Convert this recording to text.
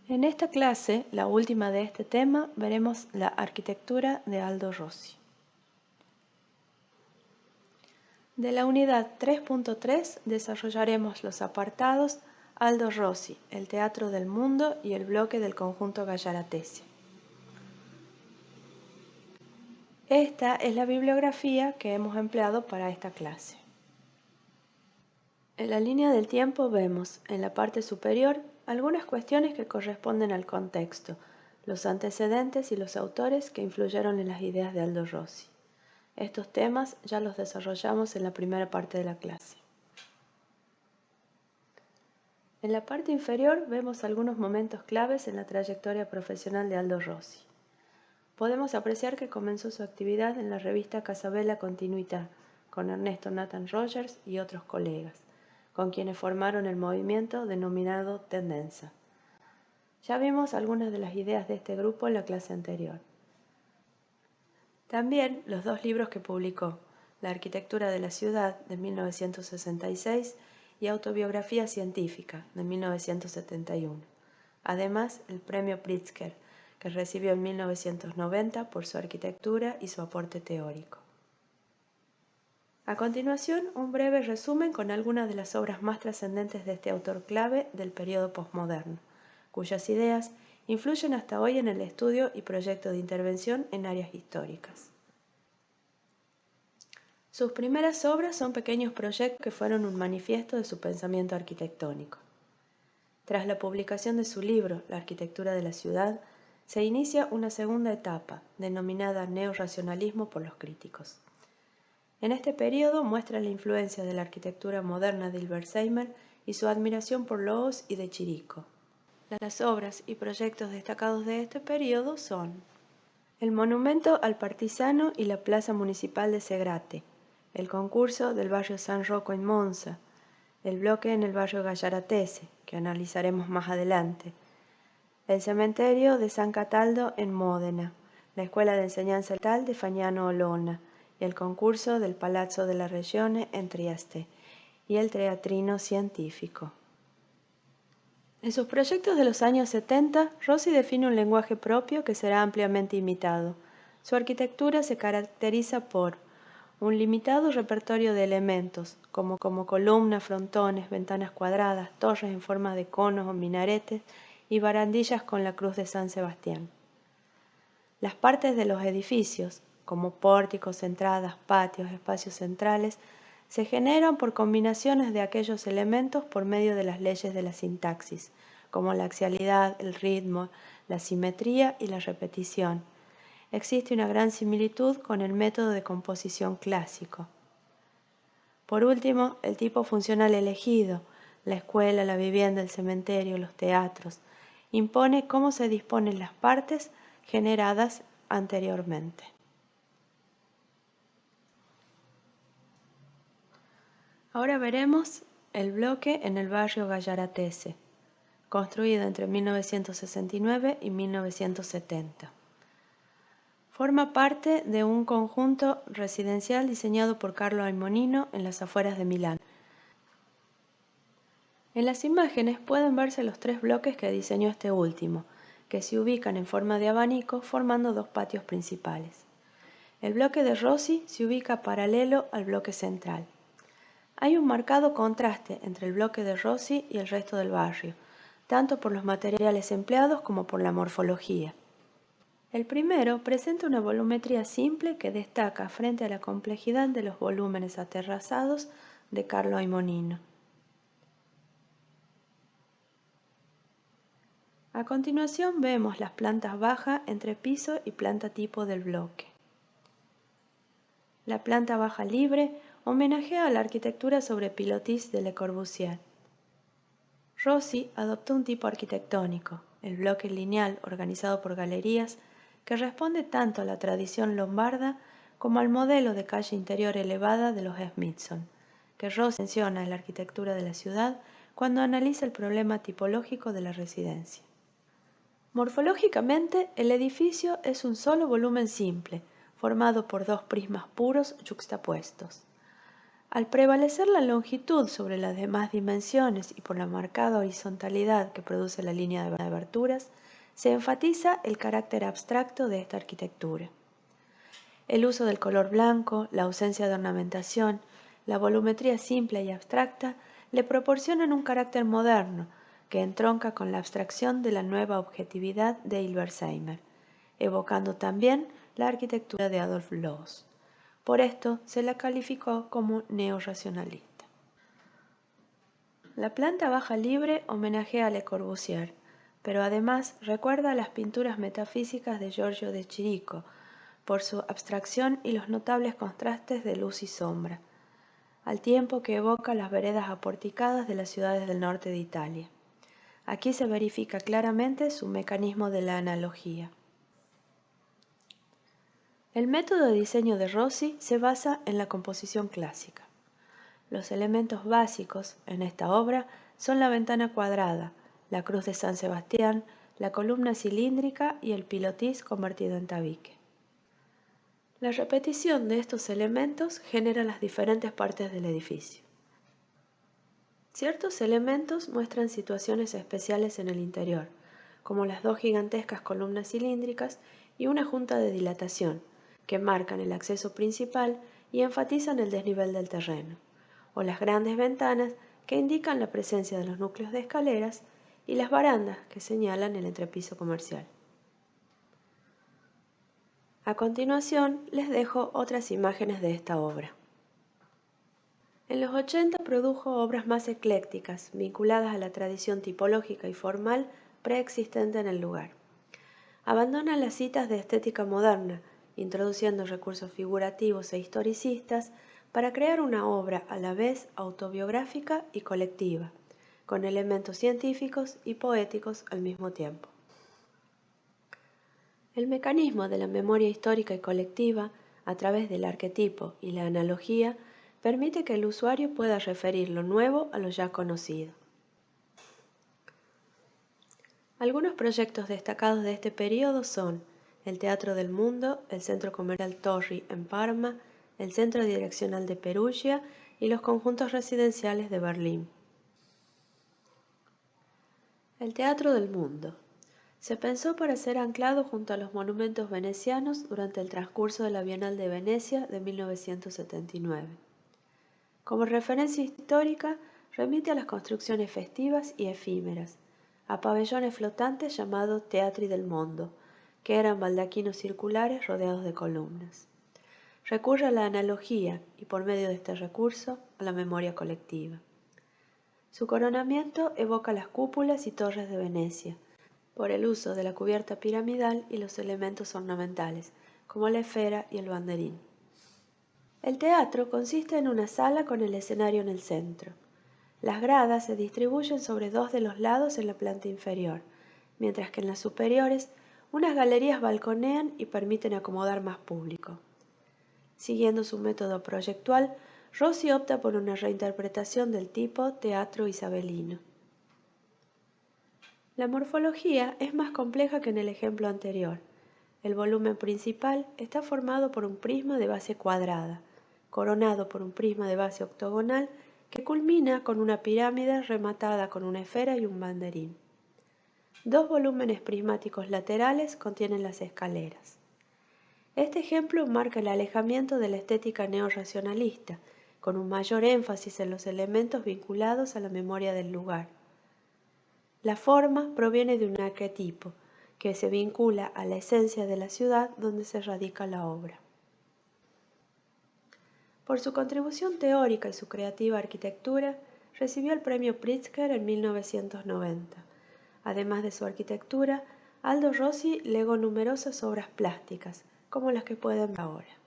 En esta clase, la última de este tema, veremos la arquitectura de Aldo Rossi. De la unidad 3.3 desarrollaremos los apartados Aldo Rossi, el Teatro del Mundo y el bloque del conjunto Gallaratese. Esta es la bibliografía que hemos empleado para esta clase. En la línea del tiempo vemos, en la parte superior, algunas cuestiones que corresponden al contexto, los antecedentes y los autores que influyeron en las ideas de Aldo Rossi. Estos temas ya los desarrollamos en la primera parte de la clase. En la parte inferior vemos algunos momentos claves en la trayectoria profesional de Aldo Rossi. Podemos apreciar que comenzó su actividad en la revista Casabella Continuità, con Ernesto Nathan Rogers y otros colegas, con quienes formaron el movimiento denominado Tendenza. Ya vimos algunas de las ideas de este grupo en la clase anterior. También los dos libros que publicó, La arquitectura de la ciudad, de 1966, y Autobiografía científica, de 1971. Además, el premio Pritzker, que recibió en 1990 por su arquitectura y su aporte teórico. A continuación, un breve resumen con algunas de las obras más trascendentes de este autor clave del periodo posmoderno, cuyas ideas influyen hasta hoy en el estudio y proyecto de intervención en áreas históricas. Sus primeras obras son pequeños proyectos que fueron un manifiesto de su pensamiento arquitectónico. Tras la publicación de su libro, La arquitectura de la ciudad, se inicia una segunda etapa, denominada neorracionalismo por los críticos. En este periodo muestra la influencia de la arquitectura moderna de Hilbersheimer y su admiración por Loos y de Chirico. Las obras y proyectos destacados de este periodo son el monumento al Partisano y la plaza municipal de Segrate, el concurso del barrio San Rocco en Monza, el bloque en el barrio Gallaratese, que analizaremos más adelante, el cementerio de San Cataldo en Módena, la escuela de enseñanza tal de Fagnano Olona, y el concurso del Palazzo della Regione en Trieste, y el teatrino científico. En sus proyectos de los años 70, Rossi define un lenguaje propio que será ampliamente imitado. Su arquitectura se caracteriza por un limitado repertorio de elementos, como columnas, frontones, ventanas cuadradas, torres en forma de conos o minaretes y barandillas con la cruz de San Sebastián. Las partes de los edificios, como pórticos, entradas, patios, espacios centrales, se generan por combinaciones de aquellos elementos por medio de las leyes de la sintaxis, como la axialidad, el ritmo, la simetría y la repetición. Existe una gran similitud con el método de composición clásico. Por último, el tipo funcional elegido, la escuela, la vivienda, el cementerio, los teatros, impone cómo se disponen las partes generadas anteriormente. Ahora veremos el bloque en el barrio Gallaratese, construido entre 1969 y 1970. Forma parte de un conjunto residencial diseñado por Carlo Aimonino en las afueras de Milán. En las imágenes pueden verse los tres bloques que diseñó este último, que se ubican en forma de abanico formando dos patios principales. El bloque de Rossi se ubica paralelo al bloque central. Hay un marcado contraste entre el bloque de Rossi y el resto del barrio, tanto por los materiales empleados como por la morfología. El primero presenta una volumetría simple que destaca frente a la complejidad de los volúmenes aterrazados de Carlo Aimonino. A continuación vemos las plantas baja, entrepiso y planta tipo del bloque. La planta baja libre homenajea a la arquitectura sobre pilotis de Le Corbusier. Rossi adoptó un tipo arquitectónico, el bloque lineal organizado por galerías, que responde tanto a la tradición lombarda como al modelo de calle interior elevada de los Smithson, que Rossi menciona en la arquitectura de la ciudad cuando analiza el problema tipológico de la residencia. Morfológicamente, el edificio es un solo volumen simple, formado por dos prismas puros yuxtapuestos. Al prevalecer la longitud sobre las demás dimensiones y por la marcada horizontalidad que produce la línea de aberturas, se enfatiza el carácter abstracto de esta arquitectura. El uso del color blanco, la ausencia de ornamentación, la volumetría simple y abstracta le proporcionan un carácter moderno que entronca con la abstracción de la nueva objetividad de Hilbersheimer, evocando también la arquitectura de Adolf Loos. Por esto se la calificó como neorracionalista. La planta baja libre homenajea a Le Corbusier, pero además recuerda a las pinturas metafísicas de Giorgio de Chirico, por su abstracción y los notables contrastes de luz y sombra, al tiempo que evoca las veredas aporticadas de las ciudades del norte de Italia. Aquí se verifica claramente su mecanismo de la analogía. El método de diseño de Rossi se basa en la composición clásica. Los elementos básicos en esta obra son la ventana cuadrada, la cruz de San Sebastián, la columna cilíndrica y el pilotis convertido en tabique. La repetición de estos elementos genera las diferentes partes del edificio. Ciertos elementos muestran situaciones especiales en el interior, como las dos gigantescas columnas cilíndricas y una junta de dilatación, que marcan el acceso principal y enfatizan el desnivel del terreno, o las grandes ventanas que indican la presencia de los núcleos de escaleras y las barandas que señalan el entrepiso comercial. A continuación, les dejo otras imágenes de esta obra. En los 80 produjo obras más eclécticas, vinculadas a la tradición tipológica y formal preexistente en el lugar. Abandona las citas de estética moderna, introduciendo recursos figurativos e historicistas para crear una obra a la vez autobiográfica y colectiva, con elementos científicos y poéticos al mismo tiempo. El mecanismo de la memoria histórica y colectiva, a través del arquetipo y la analogía, permite que el usuario pueda referir lo nuevo a lo ya conocido. Algunos proyectos destacados de este periodo son el Teatro del Mundo, el Centro Comercial Torri en Parma, el Centro Direccional de Perugia y los conjuntos residenciales de Berlín. El Teatro del Mundo se pensó para ser anclado junto a los monumentos venecianos durante el transcurso de la Bienal de Venecia de 1979. Como referencia histórica, remite a las construcciones festivas y efímeras, a pabellones flotantes llamados Teatri del Mondo, que eran baldaquinos circulares rodeados de columnas. Recurre a la analogía y, por medio de este recurso, a la memoria colectiva. Su coronamiento evoca las cúpulas y torres de Venecia, por el uso de la cubierta piramidal y los elementos ornamentales, como la esfera y el banderín. El teatro consiste en una sala con el escenario en el centro. Las gradas se distribuyen sobre dos de los lados en la planta inferior, mientras que en las superiores unas galerías balconean y permiten acomodar más público. Siguiendo su método proyectual, Rossi opta por una reinterpretación del tipo teatro isabelino. La morfología es más compleja que en el ejemplo anterior. El volumen principal está formado por un prisma de base cuadrada, coronado por un prisma de base octogonal que culmina con una pirámide rematada con una esfera y un banderín. Dos volúmenes prismáticos laterales contienen las escaleras. Este ejemplo marca el alejamiento de la estética neorracionalista, con un mayor énfasis en los elementos vinculados a la memoria del lugar. La forma proviene de un arquetipo, que se vincula a la esencia de la ciudad donde se radica la obra. Por su contribución teórica y su creativa arquitectura, recibió el premio Pritzker en 1990. Además de su arquitectura, Aldo Rossi legó numerosas obras plásticas, como las que pueden ver ahora.